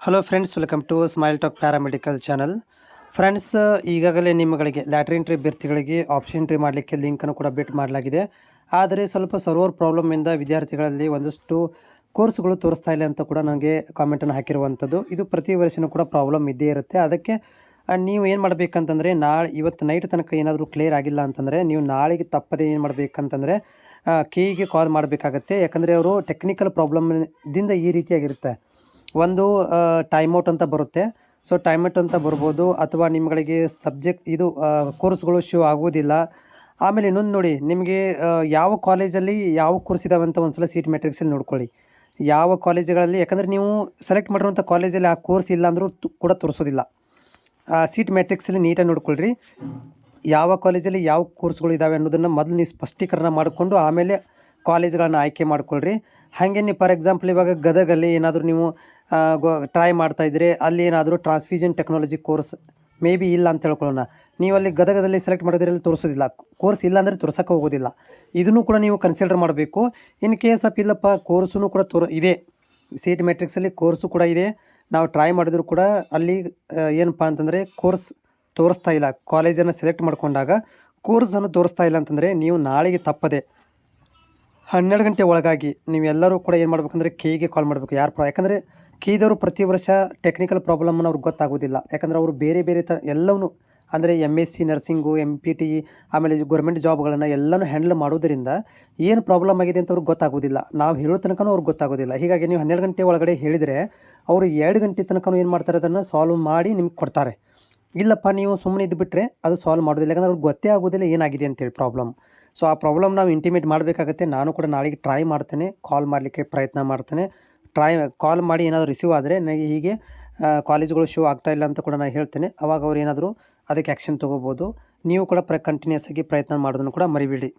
Hello friends, welcome to Smile Talk paramedical channel. Friends, ಈಗಾಗಲೇ ನಿಮ್ಮಗಳಿಗೆ lottery entry ಅಭ್ಯರ್ಥಿಗಳಿಗೆ option entry ಮಾಡಲಿಕ್ಕೆ ಲಿಂಕನ್ನು ಕೂಡ ಬಿಟ್ ಮಾಡಲಾಗಿದೆ. ಆದರೆ ಸ್ವಲ್ಪ ಸರ್ವರ್ ಪ್ರಾಬ್ಲಮಿಂದ ವಿದ್ಯಾರ್ಥಿಗಳಲ್ಲಿ ಒಂದಷ್ಟು ಕೋರ್ಸ್ಗಳು ತೋರಿಸ್ತಾ ಇಲ್ಲ ಅಂತ ಕೂಡ ನನಗೆ ಕಾಮೆಂಟನ್ನು ಹಾಕಿರುವಂಥದ್ದು. ಇದು ಪ್ರತಿ ವರ್ಷವೂ ಕೂಡ ಪ್ರಾಬ್ಲಮ್ ಇದ್ದೇ ಇರುತ್ತೆ. ಅದಕ್ಕೆ ನೀವು ಏನು ಮಾಡಬೇಕಂತಂದರೆ, ಇವತ್ತು ನೈಟ್ ತನಕ ಏನಾದರೂ ಕ್ಲಿಯರ್ ಆಗಿಲ್ಲ ಅಂತಂದರೆ ನೀವು ನಾಳೆಗೆ ತಪ್ಪದೆ ಏನು ಮಾಡಬೇಕಂತಂದರೆ ಕೆಇಗೆ ಕಾಲ್ ಮಾಡಬೇಕಾಗತ್ತೆ. ಯಾಕಂದರೆ ಅವರು ಟೆಕ್ನಿಕಲ್ ಪ್ರಾಬ್ಲಮ್ದಿಂದ ಈ ರೀತಿಯಾಗಿರುತ್ತೆ. ಒಂದು ಟೈಮ್ ಔಟ್ ಅಂತ ಬರುತ್ತೆ. ಸೊ ಟೈಮ್ ಔಟ್ ಅಂತ ಬರ್ಬೋದು, ಅಥವಾ ನಿಮ್ಮಗಳಿಗೆ ಸಬ್ಜೆಕ್ಟ್ ಇದು ಕೋರ್ಸ್ಗಳು ಶೋ ಆಗುವುದಿಲ್ಲ. ಆಮೇಲೆ ಇನ್ನೊಂದು ನೋಡಿ, ನಿಮಗೆ ಯಾವ ಕಾಲೇಜಲ್ಲಿ ಯಾವ ಕೋರ್ಸ್ ಇದ್ದಾವೆ ಅಂತ ಒಂದು ಸಲ ಸೀಟ್ ಮ್ಯಾಟ್ರಿಕ್ಸಲ್ಲಿ ನೋಡ್ಕೊಳ್ಳಿ. ಯಾವ ಕಾಲೇಜುಗಳಲ್ಲಿ, ಯಾಕಂದರೆ ನೀವು ಸೆಲೆಕ್ಟ್ ಮಾಡಿರುವಂಥ ಕಾಲೇಜಲ್ಲಿ ಆ ಕೋರ್ಸ್ ಇಲ್ಲ ಅಂದರೂ ಕೂಡ ತೋರಿಸೋದಿಲ್ಲ. ಸೀಟ್ ಮ್ಯಾಟ್ರಿಕ್ಸಲ್ಲಿ ನೀಟಾಗಿ ನೋಡ್ಕೊಳ್ರಿ. ಯಾವ ಕಾಲೇಜಲ್ಲಿ ಯಾವ ಕೋರ್ಸ್ಗಳು ಇದ್ದಾವೆ ಅನ್ನೋದನ್ನು ಮೊದಲು ನೀವು ಸ್ಪಷ್ಟೀಕರಣ ಮಾಡಿಕೊಂಡು ಆಮೇಲೆ ಕಾಲೇಜ್ಗಳನ್ನು ಆಯ್ಕೆ ಮಾಡ್ಕೊಳ್ರಿ. ಹಾಗೆ ನೀವು ಫಾರ್ ಎಕ್ಸಾಂಪಲ್ ಇವಾಗ ಗದಗಲ್ಲಿ ಏನಾದರೂ ನೀವು ಟ್ರೈ ಮಾಡ್ತಾಯಿದ್ರೆ ಅಲ್ಲಿ ಏನಾದರೂ transfusion technology course may be ಇಲ್ಲ ಅಂತ ಹೇಳ್ಕೊಳ್ಳೋಣ. ನೀವು ಅಲ್ಲಿ ಗದಗದಲ್ಲಿ ಸೆಲೆಕ್ಟ್ ಮಾಡೋದ್ರಲ್ಲಿ ತೋರಿಸೋದಿಲ್ಲ, ಕೋರ್ಸ್ ಇಲ್ಲ ಅಂದರೆ ತೋರ್ಸೋಕ್ಕೆ ಹೋಗೋದಿಲ್ಲ. ಇದನ್ನು ಕೂಡ ನೀವು ಕನ್ಸಿಡರ್ ಮಾಡಬೇಕು. ಇನ್ ಕೇಸ್ ಆಫ್ ಇಲ್ಲಪ್ಪ ಕೋರ್ಸೂ ಕೂಡ ಇದೆ, ಸೀಟ್ ಮ್ಯಾಟ್ರಿಕ್ಸಲ್ಲಿ ಕೋರ್ಸು ಕೂಡ ಇದೆ, ನಾವು ಟ್ರೈ ಮಾಡಿದ್ರು ಕೂಡ ಅಲ್ಲಿ ಏನಪ್ಪ ಅಂತಂದರೆ ಕೋರ್ಸ್ ತೋರಿಸ್ತಾ ಇಲ್ಲ, ಕಾಲೇಜನ್ನು ಸೆಲೆಕ್ಟ್ ಮಾಡ್ಕೊಂಡಾಗ ಕೋರ್ಸನ್ನು ತೋರಿಸ್ತಾ ಇಲ್ಲ ಅಂತಂದರೆ ನೀವು ನಾಳೆಗೆ ತಪ್ಪದೆ 12 ಗಂಟೆ ಒಳಗಾಗಿ ನೀವೆಲ್ಲರೂ ಕೂಡ ಏನು ಮಾಡ್ಬೇಕಂದ್ರೆ ಕೆಇಗೆ ಕಾಲ್ ಮಾಡಬೇಕು. ಯಾಕಂದರೆ ಕೆಇದವರು ಪ್ರತಿ ವರ್ಷ ಟೆಕ್ನಿಕಲ್ ಪ್ರಾಬ್ಲಮ್ನ ಅವ್ರಿಗೆ ಗೊತ್ತಾಗೋದಿಲ್ಲ. ಯಾಕಂದರೆ ಅವರು ಬೇರೆ ಬೇರೆ ಎಲ್ಲವೂ ಅಂದರೆ MSc ನರ್ಸಿಂಗು, MPT, ಆಮೇಲೆ ಗೌರ್ಮೆಂಟ್ ಜಾಬ್ಗಳನ್ನು ಎಲ್ಲನೂ ಹ್ಯಾಂಡಲ್ ಮಾಡೋದರಿಂದ ಏನು ಪ್ರಾಬ್ಲಮ್ ಆಗಿದೆ ಅಂತ ಅವ್ರಿಗೆ ಗೊತ್ತಾಗೋದಿಲ್ಲ. ನಾವು ಹೇಳೋ ತನಕನೂ ಅವ್ರಿಗೆ ಗೊತ್ತಾಗೋದಿಲ್ಲ. ಹೀಗಾಗಿ ನೀವು 12 ಗಂಟೆ ಒಳಗಡೆ ಹೇಳಿದರೆ ಅವರು 2 ಗಂಟೆ ತನಕ ಏನು ಮಾಡ್ತಾರೆ, ಅದನ್ನು ಸಾಲ್ವ್ ಮಾಡಿ ನಿಮ್ಗೆ ಕೊಡ್ತಾರೆ. ಇಲ್ಲಪ್ಪ ನೀವು ಸುಮ್ಮನೆ ಇದ್ದುಬಿಟ್ರೆ ಅದು ಸಾಲ್ವ್ ಮಾಡೋದಿಲ್ಲ, ಯಾಕಂದರೆ ಅವ್ರಿಗೆ ಗೊತ್ತೇ ಆಗೋದಿಲ್ಲ ಏನಾಗಿದೆ ಅಂತೇಳಿ ಪ್ರಾಬ್ಲಮ್. ಸೊ ಆ ಪ್ರಾಬ್ಲಮ್ ನಾವು ಇಂಟಿಮೇಟ್ ಮಾಡಬೇಕಾಗತ್ತೆ. ನಾನು ಕೂಡ ನಾಳೆಗೆ ಟ್ರೈ ಮಾಡ್ತೇನೆ, ಕಾಲ್ ಮಾಡಲಿಕ್ಕೆ ಪ್ರಯತ್ನ ಮಾಡ್ತೇನೆ. ಕಾಲ್ ಮಾಡಿ ಏನಾದರೂ ರಿಸೀವ್ ಆದರೆ ನನಗೆ ಹೀಗೆ ಕಾಲೇಜುಗಳು ಶೋ ಆಗ್ತಾಯಿಲ್ಲ ಅಂತ ಕೂಡ ನಾನು ಹೇಳ್ತೇನೆ. ಅವಾಗ ಅವ್ರು ಏನಾದರೂ ಅದಕ್ಕೆ ಆ್ಯಕ್ಷನ್ ತೊಗೋಬೋದು. ನೀವು ಕೂಡ ಕಂಟಿನ್ಯೂಸ್ ಆಗಿ ಪ್ರಯತ್ನ ಮಾಡೋದನ್ನು ಕೂಡ ಮರಿಬೇಡಿ.